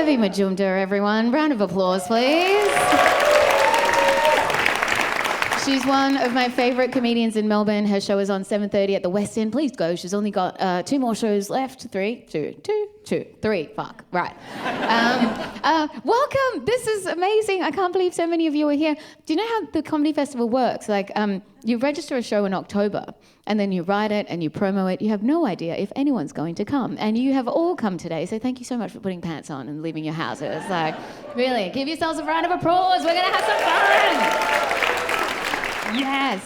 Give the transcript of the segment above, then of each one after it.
Devi Majumdar, everyone. Round of applause, please. She's one of my favourite comedians in Melbourne. Her show is on 7:30 at the West End. Please go. She's only got 2 more shows left. 3, 2, 2, 2, 3. Fuck. Right. Welcome. This is amazing. I can't believe so many of you are here. Do you know how the comedy festival works? Like, you register a show in October, and then you write it and you promo it. You have no idea if anyone's going to come. And you have all come today, so thank you so much for putting pants on and leaving your houses. Like, really, give yourselves a round of applause. We're going to have some fun. Yes.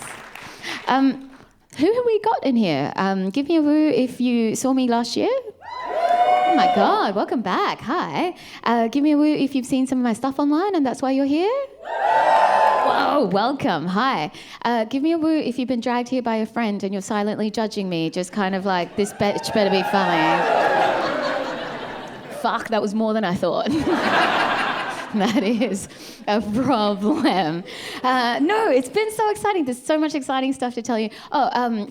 Who have we got in here? Give me a woo if you saw me last year. Oh my God, welcome back. Hi. Give me a woo if you've seen some of my stuff online and that's why you're here. Whoa, welcome. Hi. Give me a woo if you've been dragged here by a friend and you're silently judging me, just kind of like, this bitch better be funny. Fuck, that was more than I thought. That is a problem. No, it's been so exciting. There's so much exciting stuff to tell you.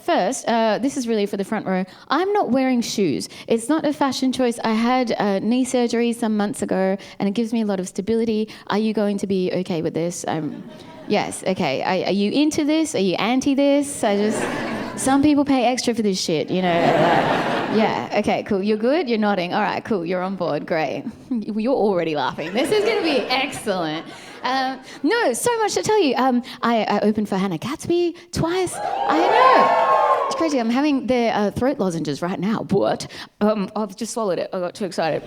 First, this is really for the front row. I'm not wearing shoes. It's not a fashion choice. I had knee surgery some months ago, and it gives me a lot of stability. Are you going to be okay with this? Yes, okay. Are you into this? Are you anti this? Some people pay extra for this shit, you know. Yeah, okay, cool. You're good? You're nodding. All right, cool. You're on board. Great. You're already laughing. This is going to be excellent. No, so much to tell you. I opened for Hannah Gatsby twice. I know. It's crazy. I'm having their throat lozenges right now. What? I've just swallowed it. I got too excited.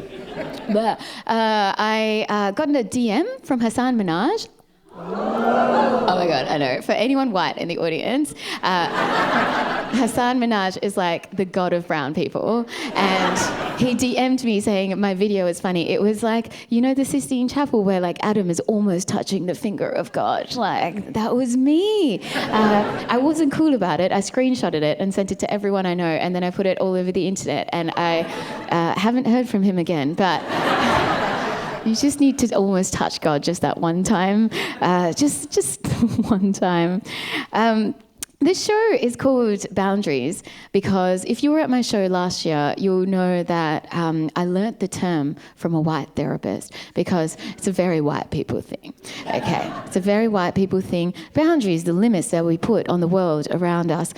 I got in a DM from Hassan Minhaj. Oh my God, I know. For anyone white in the audience, Hassan Minhaj is like the god of brown people. And he DM'd me saying my video is funny. It was like, you know the Sistine Chapel where like Adam is almost touching the finger of God? Like, that was me. I wasn't cool about it. I screenshotted it and sent it to everyone I know. And then I put it all over the internet. And I haven't heard from him again. But... you just need to almost touch God just that one time. Just one time. This show is called Boundaries because if you were at my show last year, you'll know that I learnt the term from a white therapist because it's a very white people thing. Okay, it's a very white people thing. Boundaries, the limits that we put on the world around us.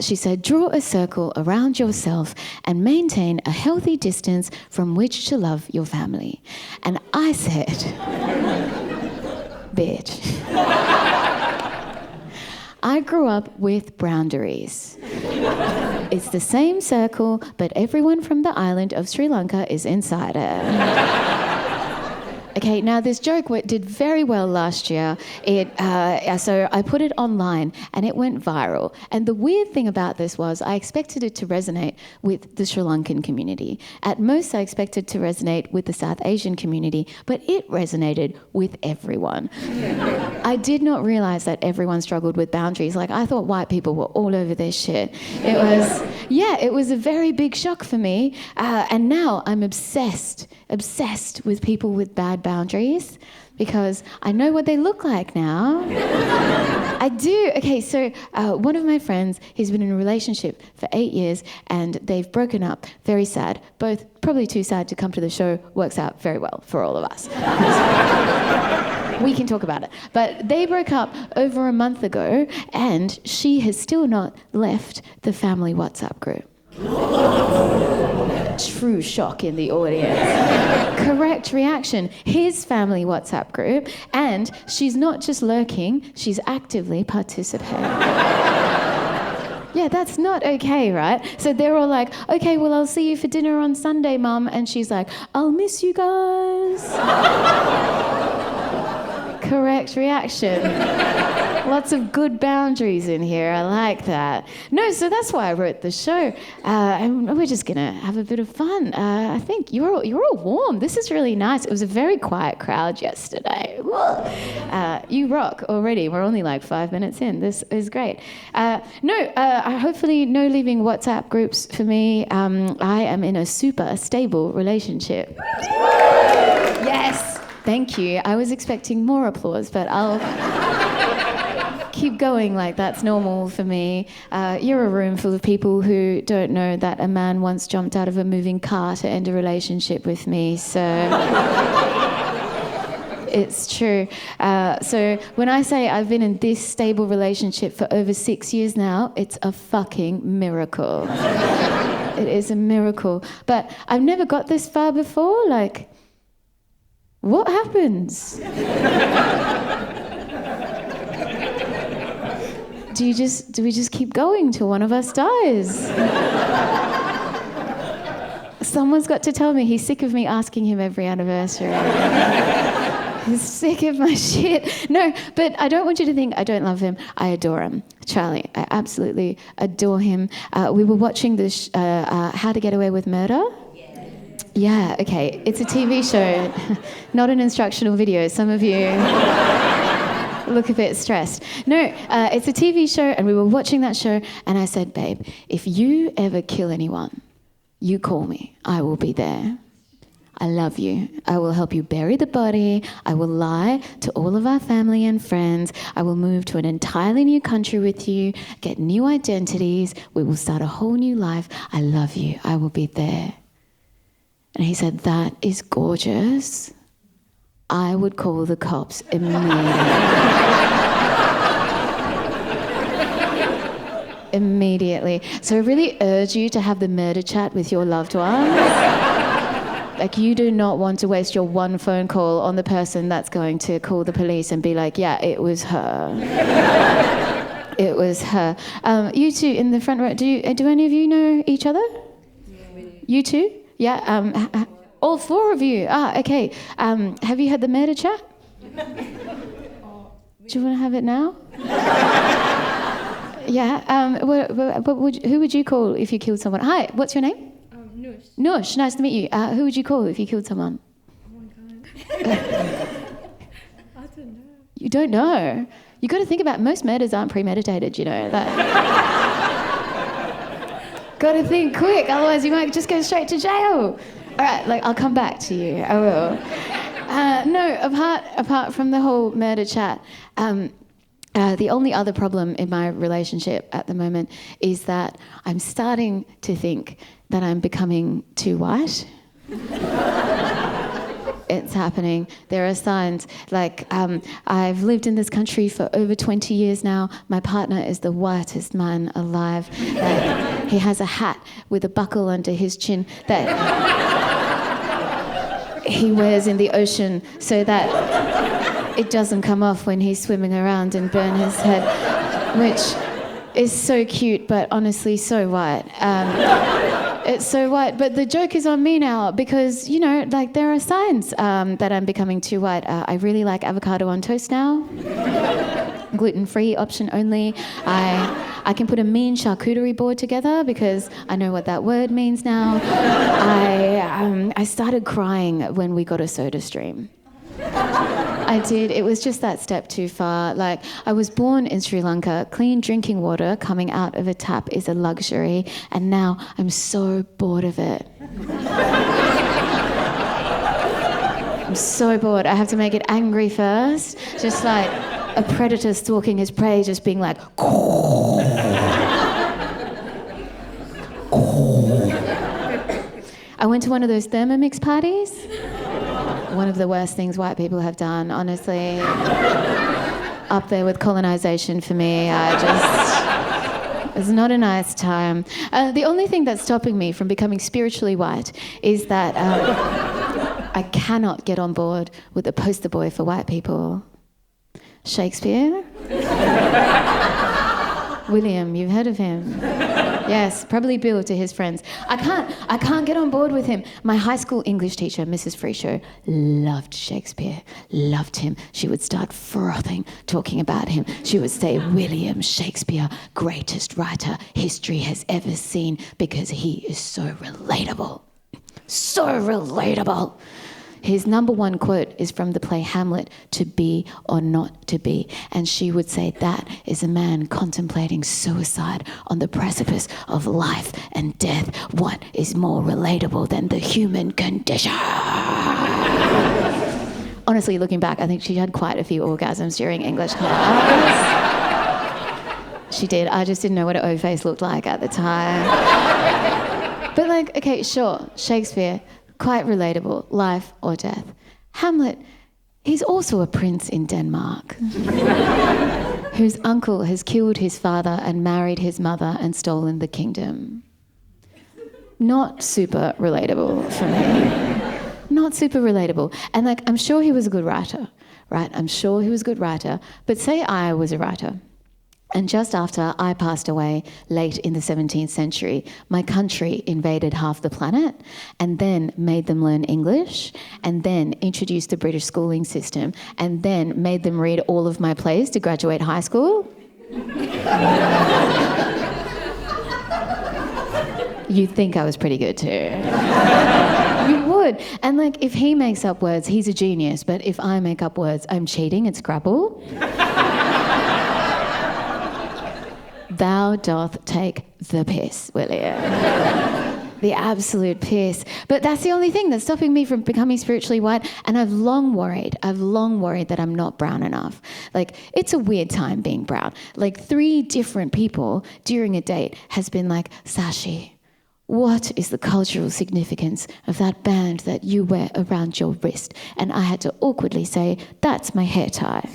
She said, draw a circle around yourself and maintain a healthy distance from which to love your family. And I said, bitch. I grew up with boundaries. It's the same circle, but everyone from the island of Sri Lanka is inside it. Okay, now this joke did very well last year. So I put it online and it went viral. And the weird thing about this was I expected it to resonate with the Sri Lankan community. At most, I expected to resonate with the South Asian community, but it resonated with everyone. I did not realize that everyone struggled with boundaries. Like, I thought white people were all over this shit. It was a very big shock for me. And now I'm obsessed with people with bad boundaries because I know what they look like now. I do. Okay, so one of my friends, he's been in a relationship for 8 years and they've broken up. Very sad. Both probably too sad to come to the show. Works out very well for all of us. We can talk about it. But they broke up over a month ago and she has still not left the family WhatsApp group. True shock in the audience. Correct reaction. His family WhatsApp group, and she's not just lurking, she's actively participating. Yeah, that's not okay, right? So they're all like, okay, well, I'll see you for dinner on Sunday, Mum. And she's like, I'll miss you guys. Correct reaction. Lots of good boundaries in here. I like that. No, so that's why I wrote the show. And we're just going to have a bit of fun. I think you're all warm. This is really nice. It was a very quiet crowd yesterday. You rock already. We're only like 5 minutes in. This is great. Hopefully no leaving WhatsApp groups for me. I am in a super stable relationship. Yes. Thank you. I was expecting more applause, but I'll keep going like that's normal for me. You're a room full of people who don't know that a man once jumped out of a moving car to end a relationship with me, so it's true. So when I say I've been in this stable relationship for over 6 years now, it's a fucking miracle. It is a miracle. But I've never got this far before. Like, what happens? Do we just keep going till one of us dies? Someone's got to tell me. He's sick of me asking him every anniversary. He's sick of my shit. No, but I don't want you to think I don't love him. I adore him. Charlie, I absolutely adore him. We were watching this How to Get Away with Murder. Yeah, okay. It's a TV show, not an instructional video. Some of you look a bit stressed. No, it's a TV show, and we were watching that show, and I said, babe, if you ever kill anyone, you call me. I will be there. I love you. I will help you bury the body. I will lie to all of our family and friends. I will move to an entirely new country with you, get new identities. We will start a whole new life. I love you. I will be there. And he said, that is gorgeous. I would call the cops immediately. So I really urge you to have the murder chat with your loved ones. Like, you do not want to waste your one phone call on the person that's going to call the police and be like, yeah, it was her. It was her. You two in the front row, do any of you know each other? Yeah, we do. You two? Yeah. All four of you. Okay. Have you had the murder chat? Do you want to have it now? Yeah. Who would you call if you killed someone? Hi, what's your name? Nush. Nush, nice to meet you. Who would you call if you killed someone? Oh my God. I don't know. You don't know? You got to think about, most murders aren't premeditated, you know. Got to think quick, otherwise you might just go straight to jail. All right, I'll come back to you. I will. No, apart from the whole murder chat, the only other problem in my relationship at the moment is that I'm starting to think that I'm becoming too white. It's happening. There are signs. I've lived in this country for over 20 years now. My partner is the whitest man alive. He has a hat with a buckle under his chin that he wears in the ocean so that it doesn't come off when he's swimming around and burn his head, which is so cute, but honestly so white. It's so white, but the joke is on me now because, there are signs that I'm becoming too white. I really like avocado on toast now. Gluten-free, option only. I can put a mean charcuterie board together because I know what that word means now. I started crying when we got a soda stream. I did. It was just that step too far. I was born in Sri Lanka. Clean drinking water coming out of a tap is a luxury, and now I'm so bored of it. I'm so bored. I have to make it angry first, just like a predator stalking his prey, just being like. I went to one of those Thermomix parties. One of the worst things white people have done, honestly. Up there with colonization for me. It was not a nice time. The only thing that's stopping me from becoming spiritually white is that I cannot get on board with the poster boy for white people. Shakespeare? William, you've heard of him? Yes, probably Bill to his friends. I can't get on board with him. My high school English teacher, Mrs. Freeshow, loved Shakespeare, loved him. She would start frothing talking about him. She would say, William Shakespeare, greatest writer history has ever seen because he is so relatable. So relatable. His number one quote is from the play Hamlet, to be or not to be. And she would say that is a man contemplating suicide on the precipice of life and death. What is more relatable than the human condition? Honestly, looking back, I think she had quite a few orgasms during English class. She did. I just didn't know what an O-face looked like at the time. But like, okay, sure, Shakespeare, quite relatable, life or death. Hamlet, he's also a prince in Denmark whose uncle has killed his father and married his mother and stolen the kingdom. Not super relatable for me. Not super relatable. And like, I'm sure he was a good writer, right? I'm sure he was a good writer. But say I was a writer, and just after I passed away late in the 17th century, my country invaded half the planet and then made them learn English and then introduced the British schooling system and then made them read all of my plays to graduate high school. You'd think I was pretty good too. You would. And like, if he makes up words, he's a genius. But if I make up words, I'm cheating at Scrabble. Thou doth take the piss, William. The absolute piss. But that's the only thing that's stopping me from becoming spiritually white. And I've long worried that I'm not brown enough. Like, it's a weird time being brown. Like, 3 different people during a date has been like, Sashi, what is the cultural significance of that band that you wear around your wrist? And I had to awkwardly say, that's my hair tie.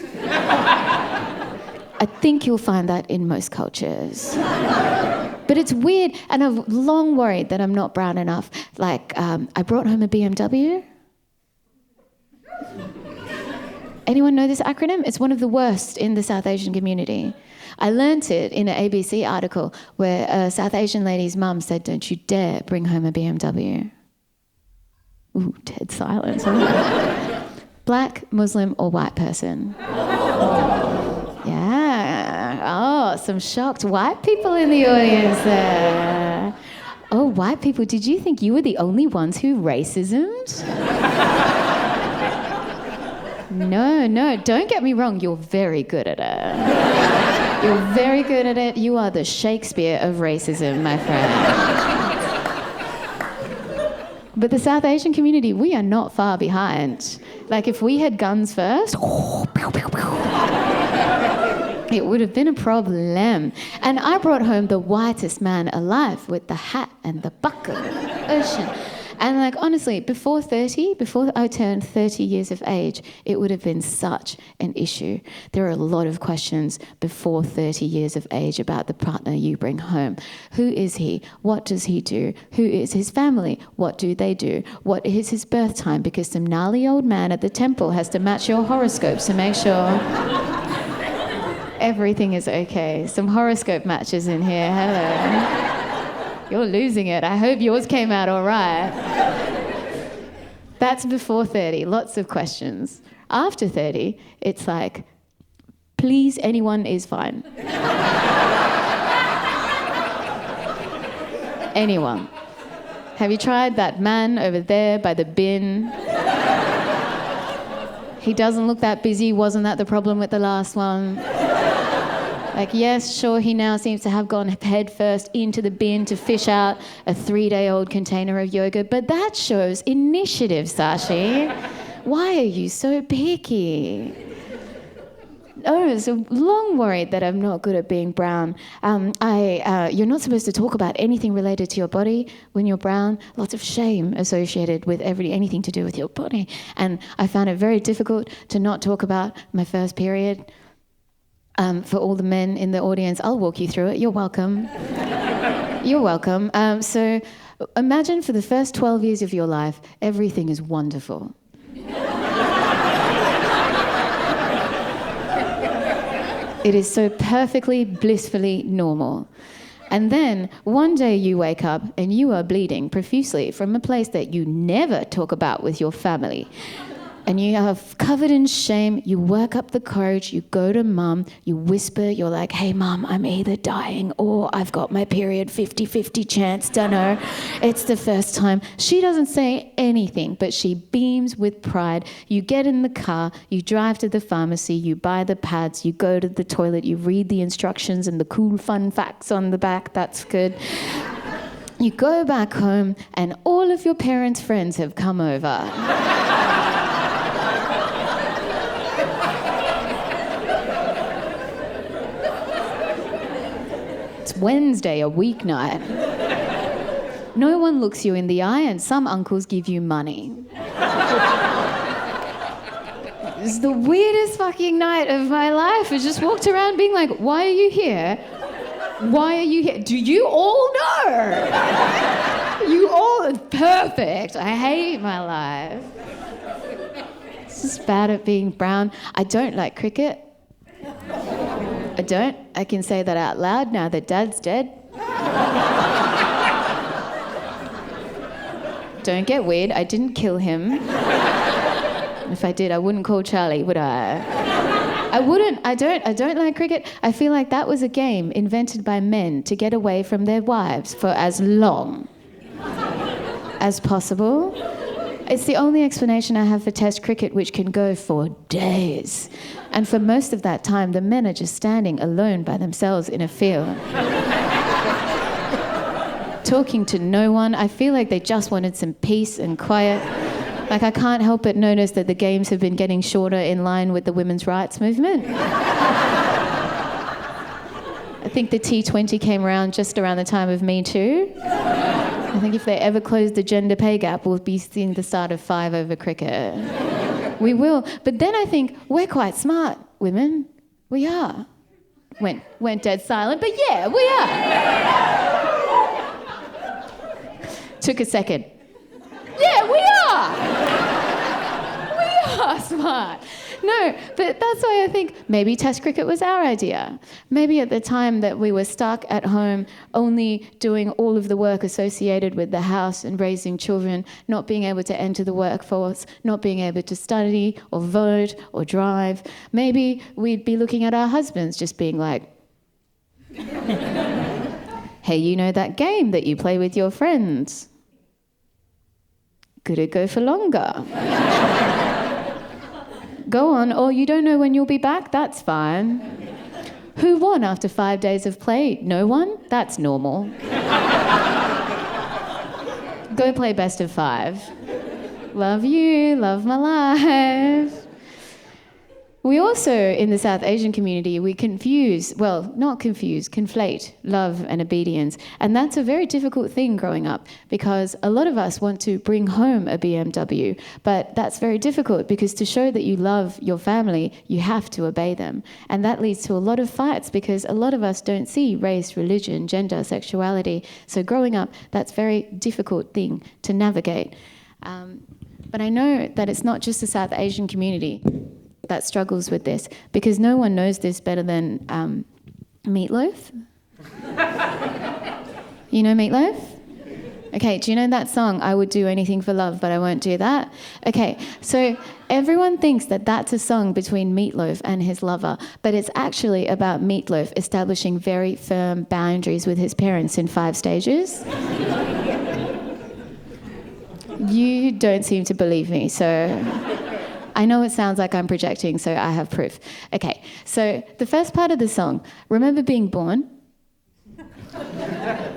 I think you'll find that in most cultures. But it's weird, and I've long worried that I'm not brown enough. Like, I brought home a BMW. Anyone know this acronym? It's one of the worst in the South Asian community. I learnt it in an ABC article where a South Asian lady's mum said, don't you dare bring home a BMW. Ooh, dead silence. Black, Muslim, or white person? Yeah. Oh, some shocked white people in the audience there. Oh, white people, did you think you were the only ones who racismed? No, don't get me wrong, you're very good at it. You're very good at it. You are the Shakespeare of racism, my friend. But the South Asian community, we are not far behind. Like, if we had guns first, it would have been a problem. And I brought home the whitest man alive with the hat and the bucket ocean. And like, honestly, before I turned 30 years of age, it would have been such an issue. There are a lot of questions before 30 years of age about the partner you bring home. Who is he? What does he do? Who is his family? What do they do? What is his birth time? Because some gnarly old man at the temple has to match your horoscopes to make sure everything is okay. Some horoscope matches in here. Hello. You're losing it. I hope yours came out all right. That's before 30. Lots of questions. After 30, it's like, please, anyone is fine. Anyone. Have you tried that man over there by the bin? He doesn't look that busy. Wasn't that the problem with the last one? Like, yes, sure, he now seems to have gone head first into the bin to fish out a 3-day-old container of yogurt, but that shows initiative, Sashi. Why are you so picky? Oh, so long worried that I'm not good at being brown. You're not supposed to talk about anything related to your body when you're brown. Lots of shame associated with anything to do with your body. And I found it very difficult to not talk about my first period. For all the men in the audience, I'll walk you through it. You're welcome. You're welcome. So imagine for the first 12 years of your life, everything is wonderful. It is so perfectly, blissfully normal. And then one day you wake up and you are bleeding profusely from a place that you never talk about with your family. And you are covered in shame, you work up the courage, you go to mum, you whisper, you're like, hey mum, I'm either dying or I've got my period, 50-50 chance, dunno. It's the first time. She doesn't say anything, but she beams with pride. You get in the car, you drive to the pharmacy, you buy the pads, you go to the toilet, you read the instructions and the cool fun facts on the back, that's good. You go back home and all of your parents' friends have come over. It's Wednesday, a weeknight. No one looks you in the eye and some uncles give you money. It's the weirdest fucking night of my life. I just walked around being like, why are you here? Why are you here? Do you all know? You all, perfect. I hate my life. It's just bad at being brown. I don't like cricket. I don't. I can say that out loud now that Dad's dead. Don't get weird. I didn't kill him. If I did, I wouldn't call Charlie, would I? I wouldn't. I don't like cricket. I feel like that was a game invented by men to get away from their wives for as long as possible. It's the only explanation I have for Test cricket, which can go for days. And for most of that time, the men are just standing alone by themselves in a field. Talking to no one. I feel like they just wanted some peace and quiet. Like, I can't help but notice that the games have been getting shorter in line with the women's rights movement. I think the T20 came around just around the time of Me Too. I think if they ever close the gender pay gap, we'll be seeing the start of 5 over cricket. We will. But then I think we're quite smart, women. We are. Went dead silent, but yeah, we are. Took a second. Yeah, we are. We are smart. No, but that's why I think maybe Test cricket was our idea. Maybe at the time that we were stuck at home only doing all of the work associated with the house and raising children, not being able to enter the workforce, not being able to study or vote or drive, maybe we'd be looking at our husbands just being like, hey, you know that game that you play with your friends? Could it go for longer? Go on, or you don't know when you'll be back? That's fine. Who won after 5 days of play? No one? That's normal. Go play best of 5. Love you, love my life. We also, in the South Asian community, we conflate love and obedience. And that's a very difficult thing growing up because a lot of us want to bring home a BMW, but that's very difficult because to show that you love your family, you have to obey them. And that leads to a lot of fights because a lot of us don't see race, religion, gender, sexuality. So growing up, that's a very difficult thing to navigate. But I know that it's not just the South Asian community that struggles with this, because no one knows this better than Meatloaf. You know Meatloaf? Okay, do you know that song, I would do anything for love, but I won't do that? Okay, so everyone thinks that that's a song between Meatloaf and his lover, but it's actually about Meatloaf establishing very firm boundaries with his parents in 5 stages. You don't seem to believe me, so I know it sounds like I'm projecting, so I have proof. Okay, so the first part of the song, remember being born?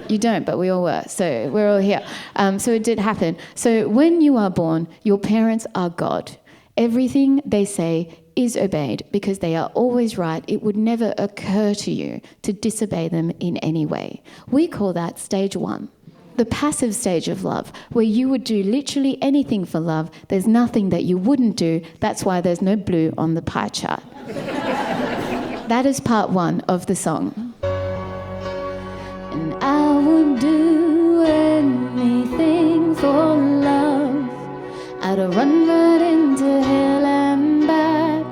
You don't, but we all were, so we're all here. So it did happen. So when you are born, your parents are God. Everything they say is obeyed because they are always right. It would never occur to you to disobey them in any way. We call that stage 1. The passive stage of love, where you would do literally anything for love. There's nothing that you wouldn't do. That's why there's no blue on the pie chart. That is part 1 of the song. And I would do anything for love. I'd run right into hell and back.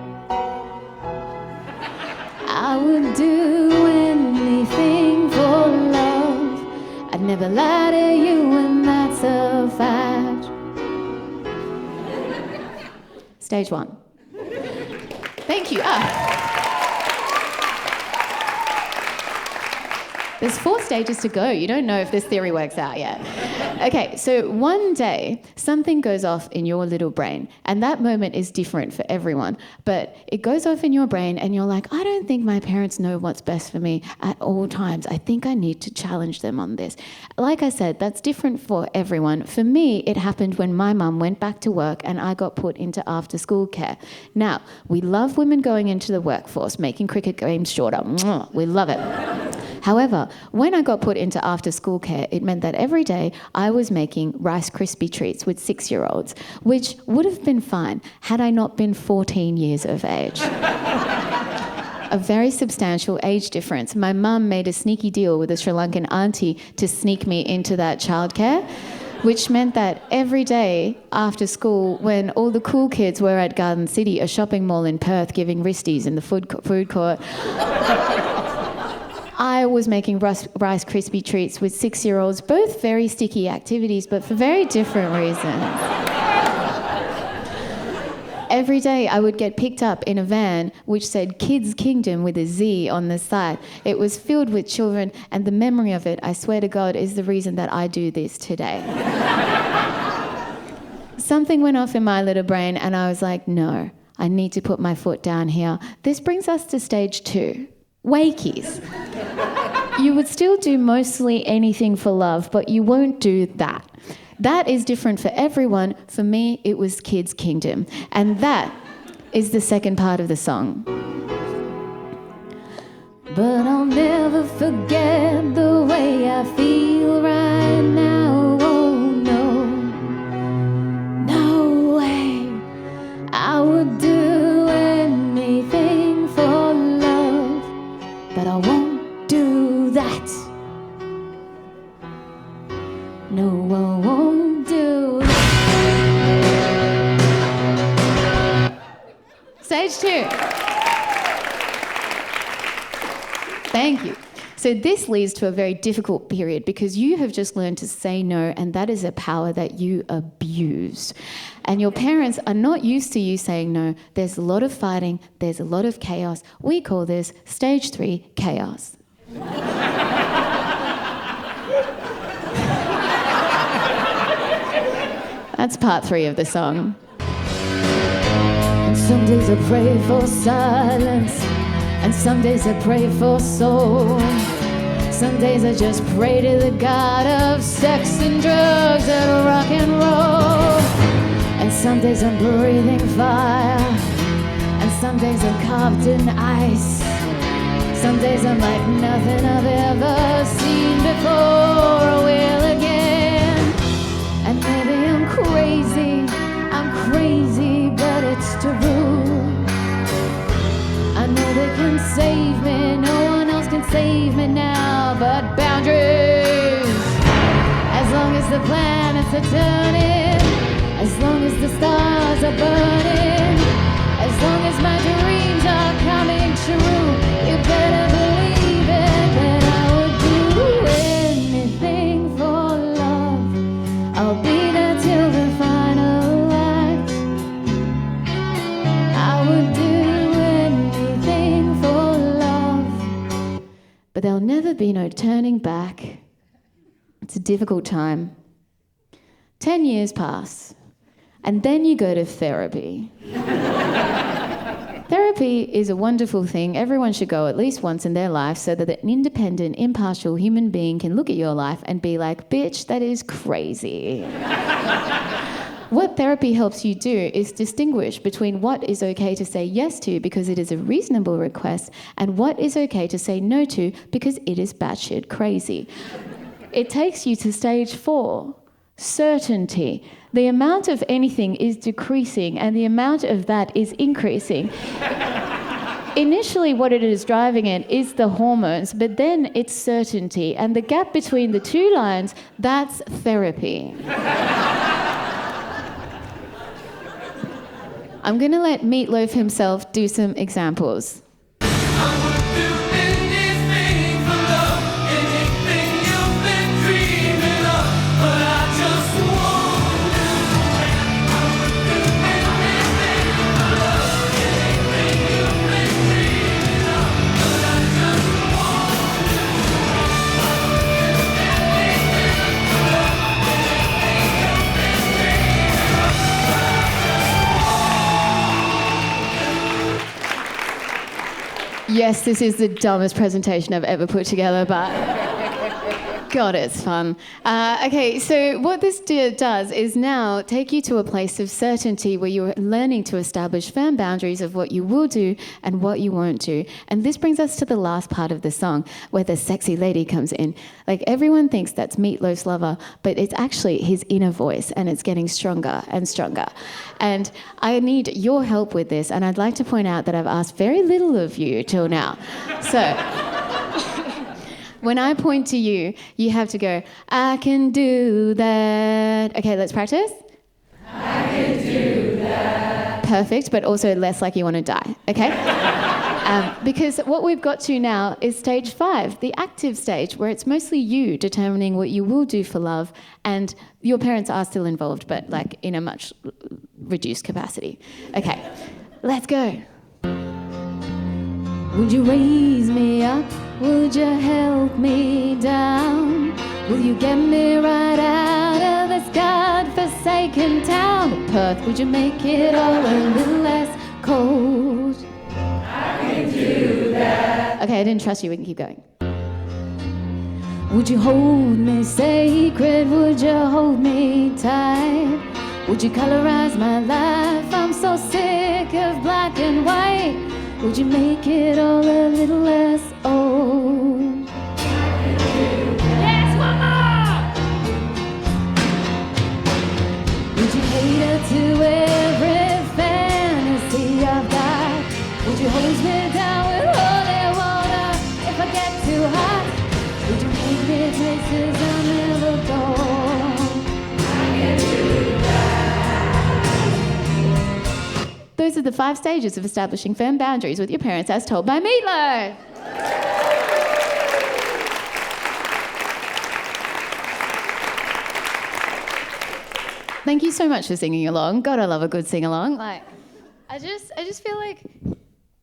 I would do anything for love. I'd never lie to you, and that's a fact. Stage 1. Thank you. There's 4 stages to go. You don't know if this theory works out yet. Okay, so one day, something goes off in your little brain, and that moment is different for everyone, but it goes off in your brain, and you're like, I don't think my parents know what's best for me at all times. I think I need to challenge them on this. Like I said, that's different for everyone. For me, it happened when my mum went back to work, and I got put into after-school care. Now, we love women going into the workforce, making cricket games shorter. We love it. However, when I got put into after-school care, it meant that every day I was making Rice Krispie treats with 6-year-olds, which would have been fine had I not been 14 years of age. A very substantial age difference. My mum made a sneaky deal with a Sri Lankan auntie to sneak me into that childcare, which meant that every day after school, when all the cool kids were at Garden City, a shopping mall in Perth, giving wristies in the food court, I was making Rice Krispie treats with 6-year-olds, both very sticky activities, but for very different reasons. Every day I would get picked up in a van which said Kids Kingdom with a Z on the side. It was filled with children, and the memory of it, I swear to God, is the reason that I do this today. Something went off in my little brain and I was like, no, I need to put my foot down here. This brings us to stage 2, wakies. You would still do mostly anything for love, but you won't do that. That is different for everyone. For me, it was Kids Kingdom. And that is the second part of the song. But I'll never forget the way I feel right now. Oh no, no way. I would do anything for love, but I won't do that. No, I won't do that. Stage 2. Thank you. So this leads to a very difficult period because you have just learned to say no, and that is a power that you abuse. And your parents are not used to you saying no. There's a lot of fighting. There's a lot of chaos. We call this stage 3 chaos. That's part 3 of the song. And some days I pray for silence, and some days I pray for soul. Some days I just pray to the God of sex and drugs and rock and roll. And some days I'm breathing fire, and some days I'm carved in ice. Some days I'm like nothing I've ever seen before or will again. And maybe I'm crazy, but it's true. I know they can save me, no one else can save me now but boundaries. As long as the planets are turning, as long as the stars are burning, as long as my dreams are coming true, you better believe it, that I would do anything for love. I'll be there till the final act. I would do anything for love. But there'll never be no turning back. It's a difficult time. 10 years pass, and then you go to therapy. Therapy is a wonderful thing. Everyone should go at least once in their life so that an independent, impartial human being can look at your life and be like, bitch, that is crazy. What therapy helps you do is distinguish between what is okay to say yes to because it is a reasonable request and what is okay to say no to because it is batshit crazy. It takes you to stage 4, certainty. The amount of anything is decreasing and the amount of that is increasing. Initially, what it is driving it is the hormones, but then it's certainty. And the gap between the two lines, that's therapy. I'm going to let Meatloaf himself do some examples. Yes, this is the dumbest presentation I've ever put together, but God, it's fun. Okay, so what this does is now take you to a place of certainty where you're learning to establish firm boundaries of what you will do and what you won't do. And this brings us to the last part of the song where the sexy lady comes in. Like, everyone thinks that's Meatloaf's lover, but it's actually his inner voice, and it's getting stronger and stronger. And I need your help with this, and I'd like to point out that I've asked very little of you till now. So when I point to you, you have to go, I can do that. Okay, let's practice. I can do that. Perfect, but also less like you want to die, okay? Because what we've got to now is stage 5, the active stage, where it's mostly you determining what you will do for love, and your parents are still involved, but like in a much reduced capacity. Okay, let's go. Would you raise me up? Would you help me down? Will you get me right out of this God-forsaken town? Perth, would you make it all a little less cold? I can do that. Okay, I didn't trust you, we can keep going. Would you hold me sacred? Would you hold me tight? Would you colorize my life? I'm so sick of black and white. Would you make it all a little less old? Yes, mama! Would you cater to every fantasy I've got? Would you hose me down with holy water if I get too hot? Would you take me places I'll never go? I can do that. Those are the 5 stages of establishing firm boundaries with your parents as told by Meatloaf. Thank you so much for singing along. God, I love a good sing-along. Like, I just feel like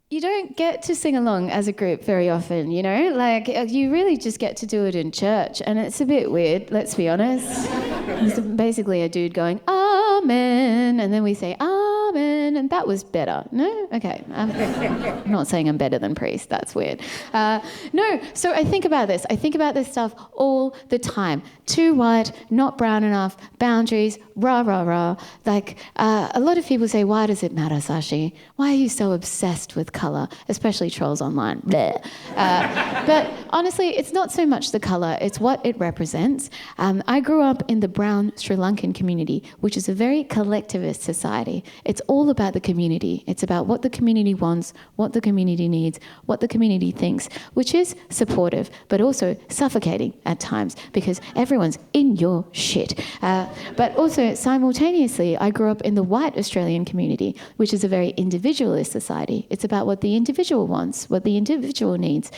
you don't get to sing along as a group very often, you know? Like, you really just get to do it in church, and it's a bit weird, let's be honest. It's basically a dude going, Amen, and then we say, Amen, and that was better. No? Okay. I'm not saying I'm better than priest. That's weird. No, so I think about this. I think about this stuff all the time. Too white, not brown enough, boundaries, rah, rah, rah. Like, a lot of people say, why does it matter, Sashi? Why are you so obsessed with colour? Especially trolls online. Bleh. But honestly, it's not so much the colour, it's what it represents. I grew up in the brown Sri Lankan community, which is a very collectivist society. It's all about the community. It's about what the community wants, what the community needs, what the community thinks, which is supportive, but also suffocating at times because everyone's in your shit. But also, simultaneously, I grew up in the white Australian community, which is a very individualist society. It's about what the individual wants, what the individual needs.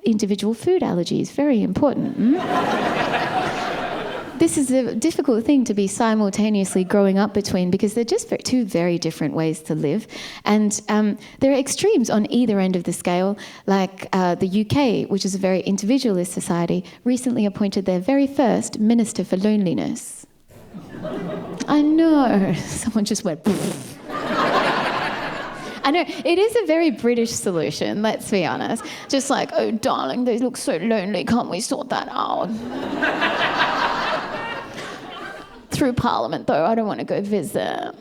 Individual food allergies, very important. This is a difficult thing to be simultaneously growing up between because they're just 2 very different ways to live. And there are extremes on either end of the scale, like the UK, which is a very individualist society, recently appointed their very first Minister for Loneliness. I know, someone just went, poof. I know, it is a very British solution, let's be honest. Just like, oh darling, they look so lonely, can't we sort that out? Through Parliament, though, I don't want to go visit.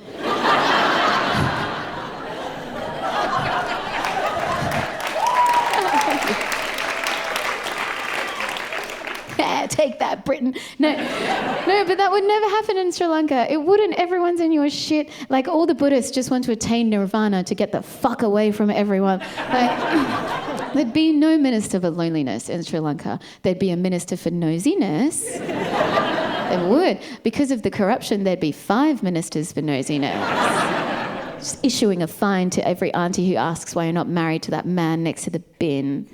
Take that, Britain. No, but that would never happen in Sri Lanka. It wouldn't. Everyone's in your shit. Like, all the Buddhists just want to attain nirvana to get the fuck away from everyone. Like, there'd be no minister for loneliness in Sri Lanka. There'd be a minister for nosiness. There would. Because of the corruption, there'd be 5 ministers for nosiness. Just issuing a fine to every auntie who asks why you're not married to that man next to the bin.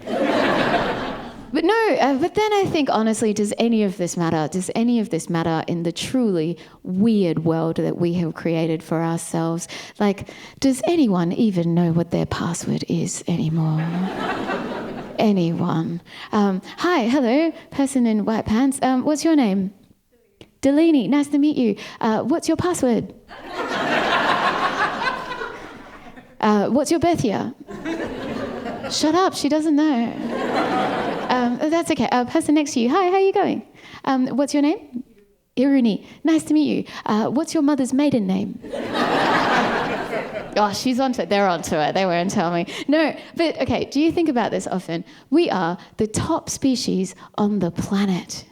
But no, but then I think, honestly, does any of this matter? Does any of this matter in the truly weird world that we have created for ourselves? Like, does anyone even know what their password is anymore? Anyone? Hi, hello, person in white pants. What's your name? Delaney, nice to meet you. What's your password? What's your birth year? Shut up, she doesn't know. That's okay. Person next to you. Hi, how are you going? What's your name? Iruni. Nice to meet you. What's your mother's maiden name? Oh, she's onto it. They're onto it. They won't tell me. No, but okay, do you think about this often? We are the top species on the planet.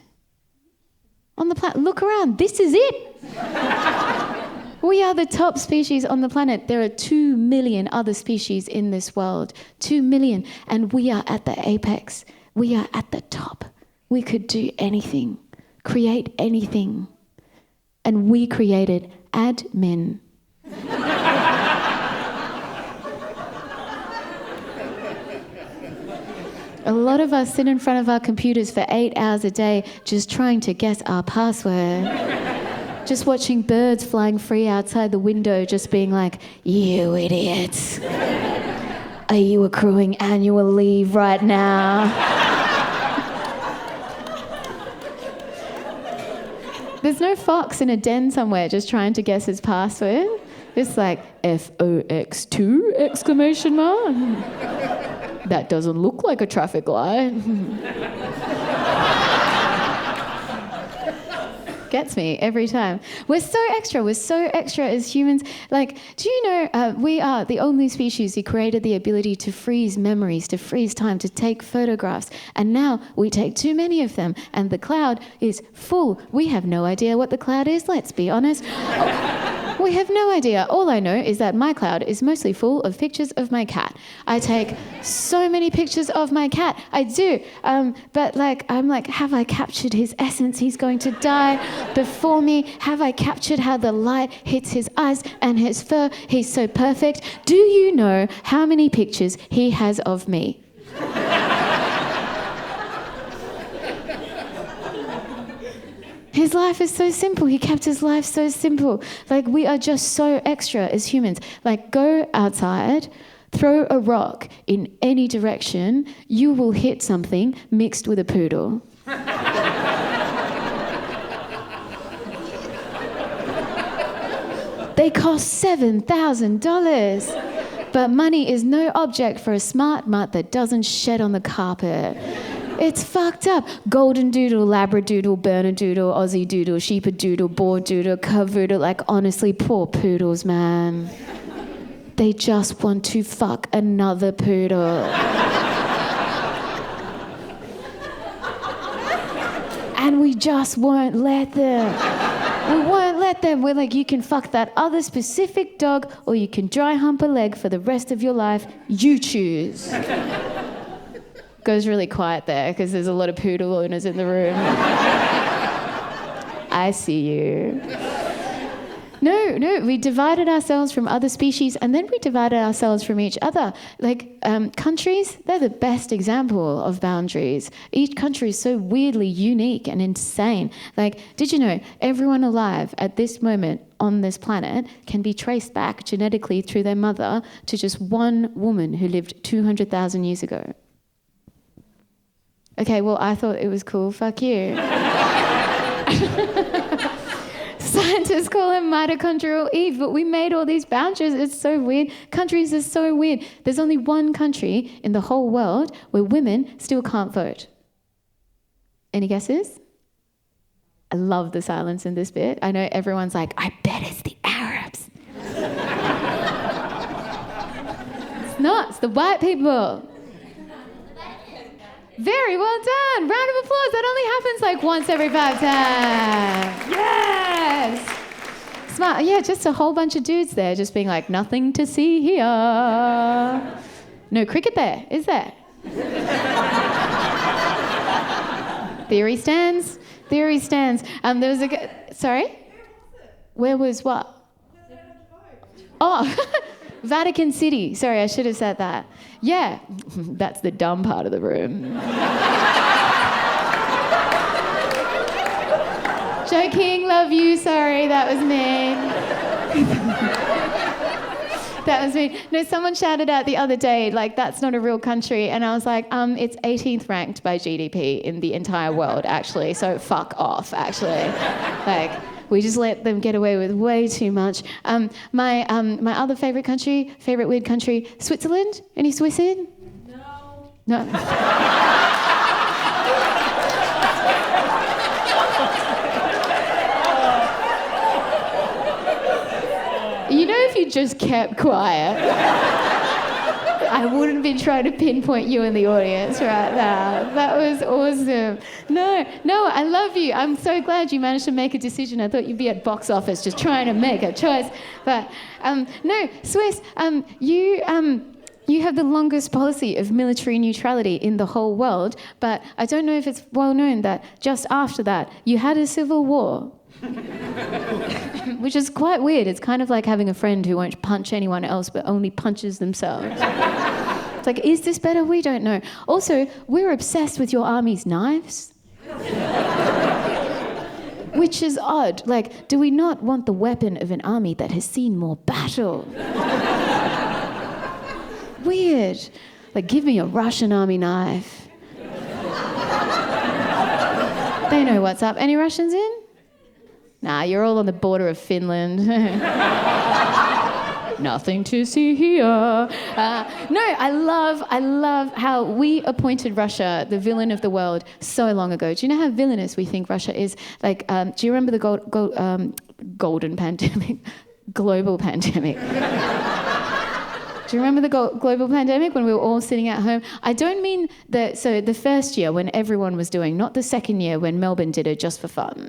On the planet. Look around. This is it. We are the top species on the planet. There are 2 million other species in this world. 2 million. And we are at the apex. We are at the top. We could do anything, create anything. And we created admin. A lot of us sit in front of our computers for 8 hours a day just trying to guess our password. Just watching birds flying free outside the window, just being like, you idiots. Are you accruing annual leave right now? There's no fox in a den somewhere just trying to guess his password. It's like FOX2 exclamation mark. That doesn't look like a traffic light. Gets me every time. We're so extra as humans. Like, do you know we are the only species who created the ability to freeze memories, to freeze time, to take photographs. And now we take too many of them and the cloud is full. We have no idea what the cloud is, let's be honest. We have no idea. All I know is that my cloud is mostly full of pictures of my cat. I take so many pictures of my cat. I do. But I'm like, have I captured his essence? He's going to die before me. Have I captured how the light hits his eyes and his fur? He's so perfect. Do you know how many pictures he has of me? His life is so simple. He kept his life so simple. Like, we are just so extra as humans. Like, go outside, throw a rock in any direction, you will hit something mixed with a poodle. They cost $7,000. But money is no object for a smart mutt that doesn't shed on the carpet. It's fucked up. Golden doodle, labradoodle, bernedoodle, Aussie doodle, sheepadoodle, boar doodle, cavoodle. Like, honestly, poor poodles, man. They just want to fuck another poodle. And we just won't let them. We won't let them. We're like, you can fuck that other specific dog or you can dry hump a leg for the rest of your life. You choose. Goes really quiet there because there's a lot of poodle owners in the room. I see you. No, we divided ourselves from other species and then we divided ourselves from each other. Like, countries, they're the best example of boundaries. Each country is so weirdly unique and insane. Like, did you know everyone alive at this moment on this planet can be traced back genetically through their mother to just one woman who lived 200,000 years ago? Okay, well, I thought it was cool. Fuck you. Scientists call it mitochondrial Eve, but we made all these boundaries. It's so weird. Countries are so weird. There's only one country in the whole world where women still can't vote. Any guesses? I love the silence in this bit. I know everyone's like, I bet it's the Arabs. It's not. It's the white people. Very well done. Round of applause. That only happens like once every 5 times. Yes. Smart. Yeah, just a whole bunch of dudes there just being like, nothing to see here. No cricket there, is there? Theory stands. Theory stands. There was a... Sorry? Where was what? Oh, Vatican City. Sorry, I should have said that. Yeah, that's the dumb part of the room. Joking, love you, sorry, that was me. That was me. No, someone shouted out the other day, like, that's not a real country. And I was like, it's 18th ranked by GDP in the entire world, actually. So fuck off, actually. Like, we just let them get away with way too much. My other favorite weird country, Switzerland. Any Swiss in? No. You know, if you just kept quiet, I wouldn't be trying to pinpoint you in the audience right now. That was awesome. No, I love you. I'm so glad you managed to make a decision. I thought you'd be at box office just trying to make a choice. But no, Swiss, you have the longest policy of military neutrality in the whole world, but I don't know if it's well known that just after that, you had a civil war. Which is quite weird. It's kind of like having a friend who won't punch anyone else but only punches themselves. It's like, is this better? We don't know. Also, we're obsessed with your army's knives. Which is odd. Like, do we not want the weapon of an army that has seen more battle? Weird. Like, give me a Russian army knife. They know what's up. Any Russians in? Nah, you're all on the border of Finland. Nothing to see here. No, I love how we appointed Russia the villain of the world so long ago. Do you know how villainous we think Russia is? Like, do you remember the golden pandemic? Global pandemic. Do you remember the global pandemic when we were all sitting at home? I don't mean the first year when everyone was doing, not the second year when Melbourne did it just for fun.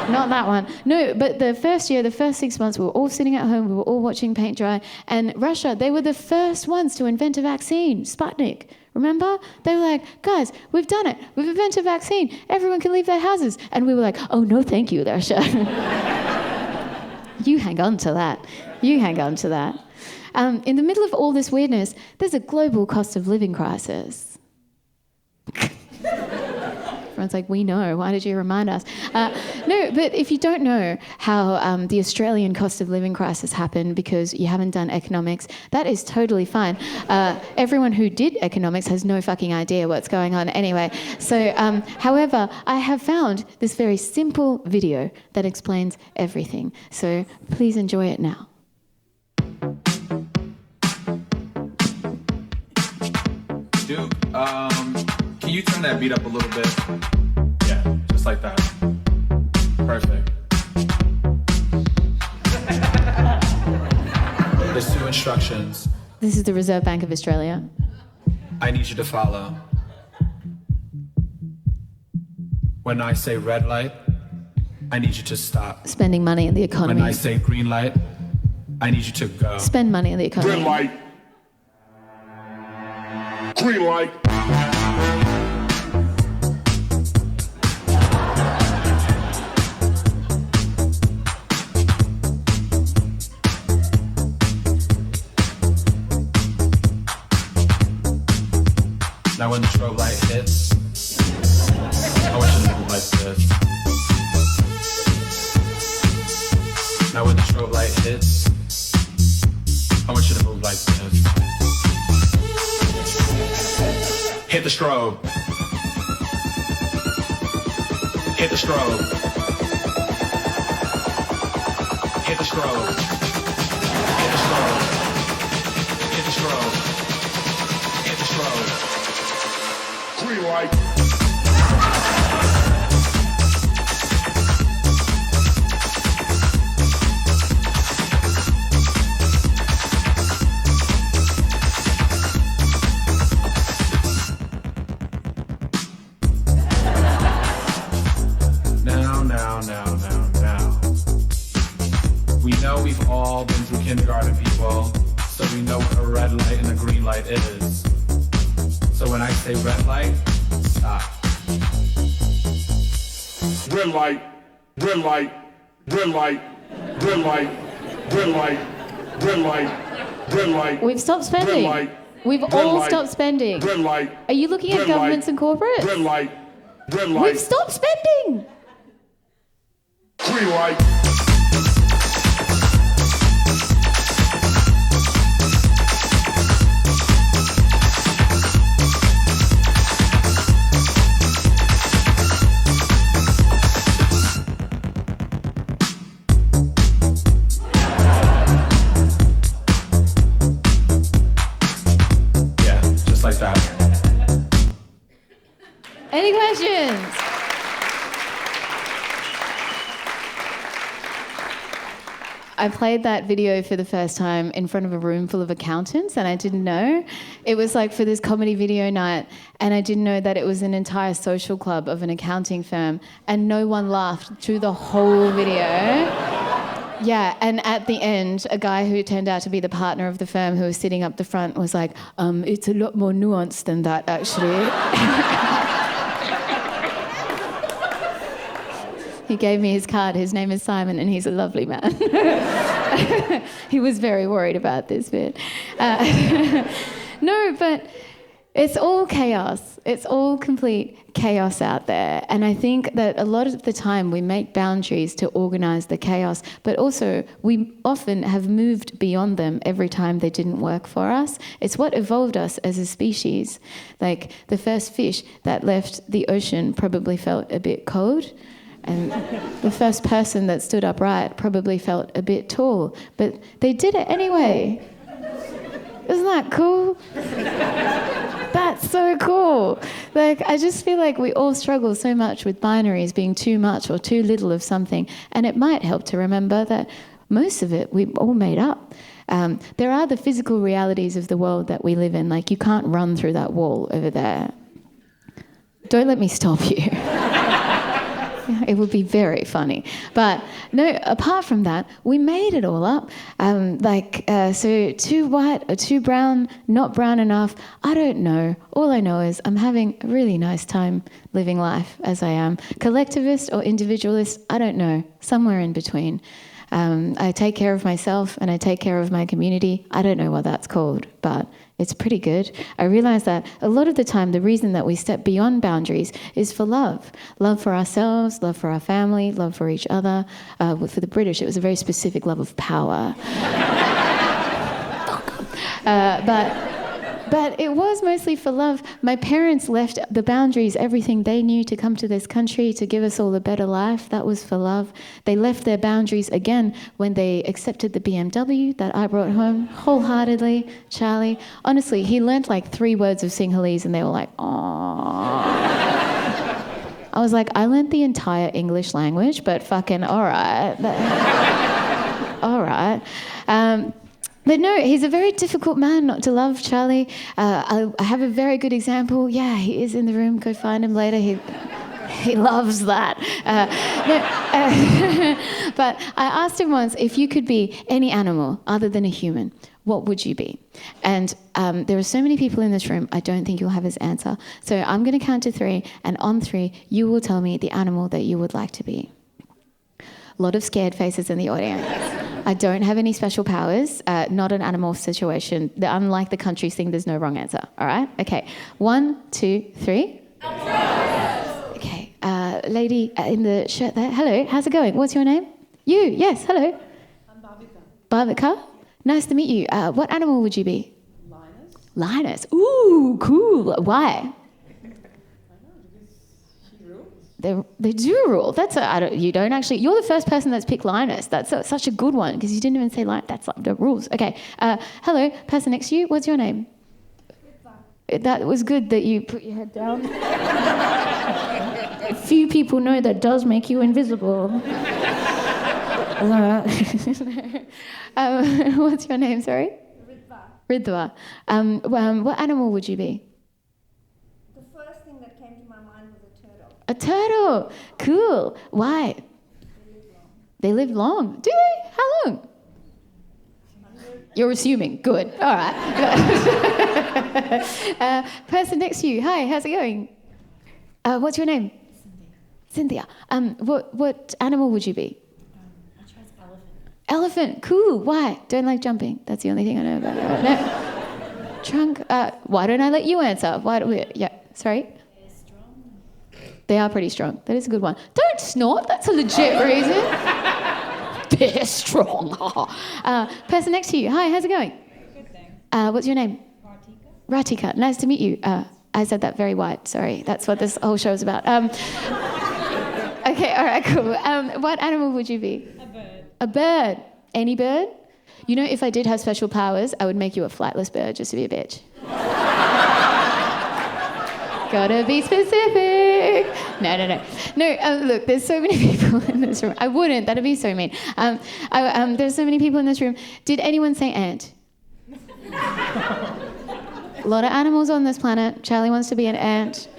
Not that one. No, but the first year, the first 6 months, we were all sitting at home, we were all watching paint dry, and Russia, they were the first ones to invent a vaccine, Sputnik. Remember? They were like, guys, we've done it. We've invented a vaccine. Everyone can leave their houses. And we were like, oh, no, thank you, Russia. You hang on to that. You hang on to that. In the middle of all this weirdness, there's a global cost of living crisis. Everyone's like, we know. Why did you remind us? No, but if you don't know how the Australian cost of living crisis happened because you haven't done economics, that is totally fine. Everyone who did economics has no fucking idea what's going on anyway. So, however, I have found this very simple video that explains everything. So please enjoy it now. Dude, can you turn that beat up a little bit? Yeah, just like that. Perfect. There's 2 instructions This is the Reserve Bank of Australia. I need you to follow. When I say red light, I need you to stop. Spending money in the economy. When I say green light, I need you to go. Spend money in the economy. Red light. Green light. Now when the strobe light hits, I want you to move like this. Now when the strobe light hits, I want you to move like this. Hit the strobe. Hit the strobe. Hit the strobe. Hit the strobe. Hit the strobe. Hit the strobe. Green light. Now. We know we've all been through kindergarten, people, so we know what a red light and a green light is. So when I say red light, stop. Red light. Red light. Red light. Red light. Red light. Red light. Red light. We've stopped spending. Red light. We've Red all light. stopped spending. Red light. Are you looking at Red governments light. and corporates? Red light. Red light. We've stopped spending. Green light. Yeah, just like that. Any questions? I played that video for the first time in front of a room full of accountants, and I didn't know. It was like for this comedy video night, and I didn't know that it was an entire social club of an accounting firm, and no one laughed through the whole video. Yeah, and at the end, a guy who turned out to be the partner of the firm who was sitting up the front was like, it's a lot more nuanced than that, actually. He gave me his card. His name is Simon, and he's a lovely man. He was very worried about this bit. No, but it's all chaos. It's all complete chaos out there. And I think that a lot of the time we make boundaries to organise the chaos, but also we often have moved beyond them every time they didn't work for us. It's what evolved us as a species. Like the first fish that left the ocean probably felt a bit cold. And the first person that stood upright probably felt a bit tall, but they did it anyway. Isn't that cool? That's so cool. Like, I just feel like we all struggle so much with binaries being too much or too little of something, and it might help to remember that most of it we all made up. There are the physical realities of the world that we live in, like you can't run through that wall over there. Don't let me stop you. It would be very funny. But no, apart from that, we made it all up. So too white or too brown, not brown enough, I don't know. All I know is I'm having a really nice time living life as I am. Collectivist or individualist, I don't know. Somewhere in between. I take care of myself and I take care of my community. I don't know what that's called, but it's pretty good. I realise that a lot of the time the reason that we step beyond boundaries is for love. Love for ourselves, love for our family, love for each other. For the British, it was a very specific love of power. But it was mostly for love. My parents left the boundaries, everything they knew to come to this country to give us all a better life. That was for love. They left their boundaries again when they accepted the BMW that I brought home wholeheartedly. Charlie, honestly, he learnt like 3 words of Sinhalese and they were like, aww. I was like, I learnt the entire English language, but fucking all right. All right. But no, he's a very difficult man not to love, Charlie. I have a very good example. Yeah, he is in the room. Go find him later. He loves that. But I asked him once, if you could be any animal other than a human, what would you be? And there are so many people in this room, I don't think you'll have his answer. So I'm going to count to 3, and on 3, you will tell me the animal that you would like to be. A lot of scared faces in the audience. I don't have any special powers, not an animal situation. Unlike the country thing, there's no wrong answer, all right? Okay, 1, 2, 3. Okay, lady in the shirt there. Hello, how's it going? What's your name? You, yes, hello. I'm Barbika. Barbika? Nice to meet you. What animal would you be? Linus. Linus. Ooh, cool. Why? I know, because she rules. They do rule. You don't actually. You're the first person that's picked Linus. That's such a good one because you didn't even say Linus. That's like the rules. Okay. Hello, person next to you. What's your name? That was good that you put your head down. Few people know that does make you invisible. What's your name? Sorry. Ridhwa. What animal would you be? The first thing that came to my mind was a turtle. A turtle. Cool. Why? They live long. Do they? How long? You're assuming. Good. All right. Person next to you. Hi, how's it going? What's your name? Cynthia. What animal would you be? I chose elephant. Elephant. Cool. Why? Don't like jumping. That's the only thing I know about it. No. Trunk. Why don't I let you answer? Yeah. Sorry? They're strong. They are pretty strong. That is a good one. Don't snort. That's a legit reason. They're strong. Person next to you. Hi, how's it going? Good thing. What's your name? Ratika. Nice to meet you. I said that very white. Sorry. That's what this whole show is about. Okay, all right, cool. What animal would you be? A bird. A bird. Any bird? You know, if I did have special powers, I would make you a flightless bird just to be a bitch. Gotta be specific. No. Look, there's so many people in this room. I wouldn't. That'd be so mean. There's so many people in this room. Did anyone say ant? A lot of animals on this planet. Charlie wants to be an ant.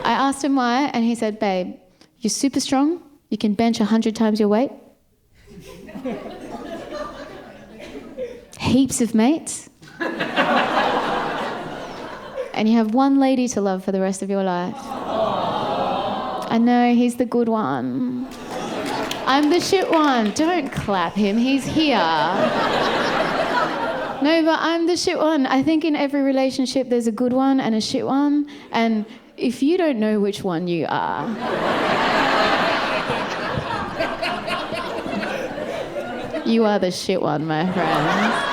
I asked him why, and he said, babe, you're super strong. You can bench 100 times your weight. Heaps of mates. And you have one lady to love for the rest of your life. I know, he's the good one. I'm the shit one. Don't clap him, he's here. No, but I'm the shit one. I think in every relationship there's a good one and a shit one. And if you don't know which one you are, you are the shit one, my friends.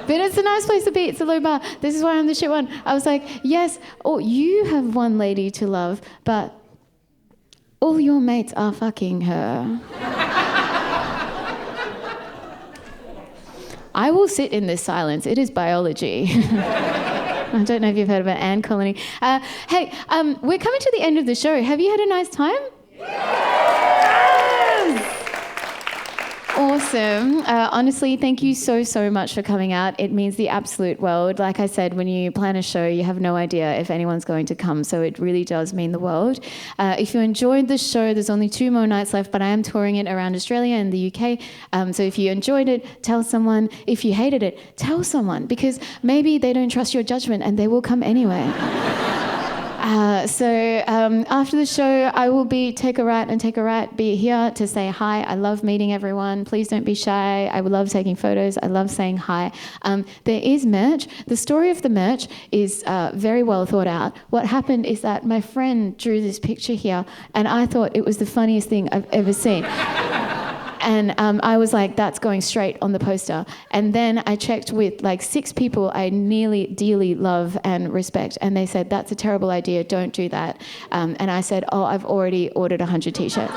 But it's a nice place to be. It's a low bar. This is why I'm the shit one. I was like, yes, you have one lady to love, but all your mates are fucking her. I will sit in this silence. It is biology. I don't know if you've heard about ant colony. Hey, we're coming to the end of the show. Have you had a nice time? Yes! Awesome. Honestly, thank you so much for coming out. It means the absolute world. Like I said, when you plan a show, you have no idea if anyone's going to come, so it really does mean the world. If you enjoyed this show, there's only 2 more nights left, but I am touring it around Australia and the UK. So if you enjoyed it, tell someone. If you hated it, tell someone, because maybe they don't trust your judgment and they will come anyway. After the show, I will be Take a Right, be here to say hi. I love meeting everyone. Please don't be shy. I love taking photos. I love saying hi. There is merch. The story of the merch is very well thought out. What happened is that my friend drew this picture here, and I thought it was the funniest thing I've ever seen. And I was like, that's going straight on the poster. And then I checked with like 6 people I dearly love and respect. And they said, that's a terrible idea. Don't do that. And I said, I've already ordered 100 t-shirts.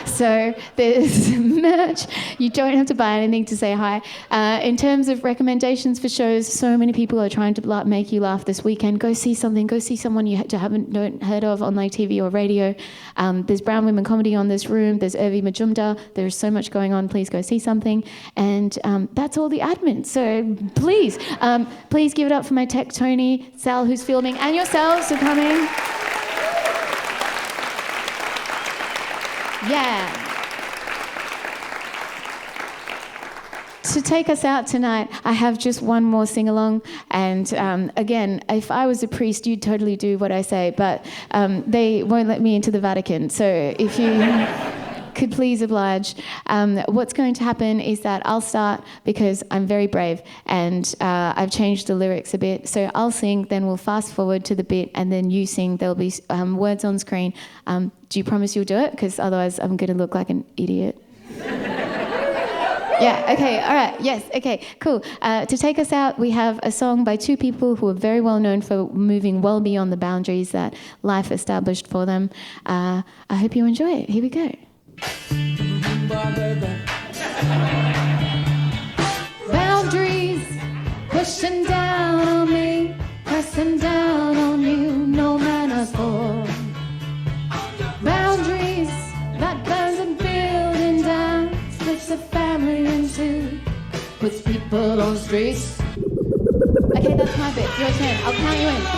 So there's merch. You don't have to buy anything to say hi. In terms of recommendations for shows, so many people are trying to make you laugh this weekend. Go see something. Go see someone you don't heard of on like TV or radio. There's Brown Women Comedy on this room. There's Urvi Majumdar. There's so much going on. Please go see something. And that's all the admin. So please give it up for my tech Tony, Sal who's filming, and yourselves for coming. Yeah. To take us out tonight, I have just one more sing-along. And again, if I was a priest, you'd totally do what I say, but they won't let me into the Vatican. So if you could please oblige. What's going to happen is that I'll start because I'm very brave and I've changed the lyrics a bit. So I'll sing, then we'll fast forward to the bit and then you sing. There'll be words on screen. Do you promise you'll do it? Because otherwise I'm going to look like an idiot. Yeah, okay, all right, yes, okay, cool. To take us out, we have a song by 2 people who are very well known for moving well beyond the boundaries that life established for them. I hope you enjoy it. Here we go. Boundaries pushing down on me, pressing down on you, no manners for. Boundaries that burns a building down, splits a family in 2, puts people on streets. Okay, that's my bit. Your turn. I'll count you in.